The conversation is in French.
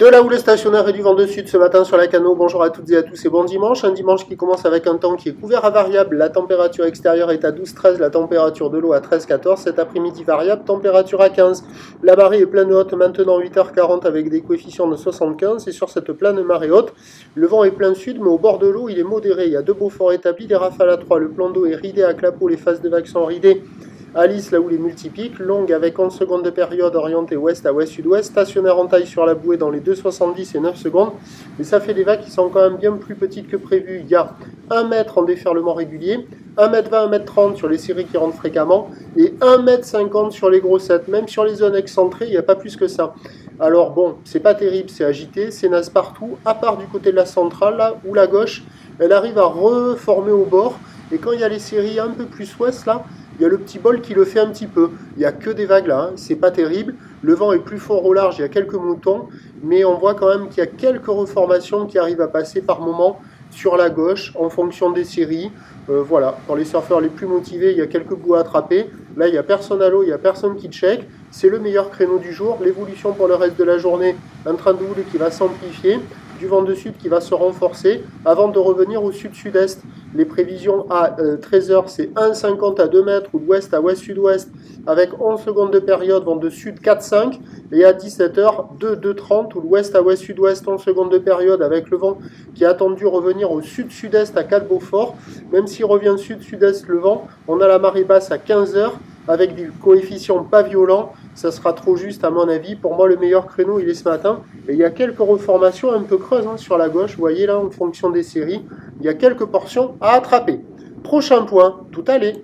De la houle stationnaire et du vent de sud ce matin sur la Cano. Bonjour à toutes et à tous et bon dimanche. Un dimanche qui commence avec un temps qui est couvert à variable. La température extérieure est à 12-13, la température de l'eau à 13-14. Cet après-midi variable, température à 15. La marée est pleine haute maintenant 8h40 avec des coefficients de 75. Et sur cette pleine marée haute, le vent est plein sud mais au bord de l'eau il est modéré. Il y a deux beaux forts établis, des rafales à 3. Le plan d'eau est ridé à clapot, les phases de vagues sont ridées. Alice, là où les multipiques, longue avec 11 secondes de période orientée ouest à ouest-sud-ouest, stationnaire en taille sur la bouée dans les 2,70 et 9 secondes, mais ça fait des vagues qui sont quand même bien plus petites que prévu. Il y a 1 mètre en déferlement régulier, 1m20, 1m30 sur les séries qui rentrent fréquemment, et 1m50 sur les grossettes, même sur les zones excentrées, il n'y a pas plus que ça. Alors bon, c'est pas terrible, c'est agité, c'est naze partout, à part du côté de la centrale, là, où la gauche, elle arrive à reformer au bord, et quand il y a les séries un peu plus ouest, là, il y a le petit bol qui le fait un petit peu. Il n'y a que des vagues là, hein. C'est pas terrible. Le vent est plus fort au large, il y a quelques moutons, mais on voit quand même qu'il y a quelques reformations qui arrivent à passer par moment sur la gauche en fonction des séries. Voilà, dans les surfeurs les plus motivés, il y a quelques bouts à attraper. Là, il n'y a personne à l'eau, il n'y a personne qui check. C'est le meilleur créneau du jour. L'évolution pour le reste de la journée, un train de houle qui va s'amplifier, du vent de sud qui va se renforcer avant de revenir au sud-sud-est. Les prévisions à 13h, c'est 1,50 à 2 mètres ou d'ouest à ouest-sud-ouest avec 11 secondes de période, vent de sud 4,5 et à 17h, 2,30 ou d'ouest à ouest-sud-ouest, 11 secondes de période avec le vent qui est attendu revenir au sud-sud-est à 4 Beaufort. Même s'il revient sud-sud-est le vent, on a la marée basse à 15h avec des coefficients pas violents. Ça sera trop juste à mon avis. Pour moi, le meilleur créneau, il est ce matin. Et il y a quelques reformations un peu creuses sur la gauche. Vous voyez là, en fonction des séries, il y a quelques portions à attraper. Prochain point, tout allait.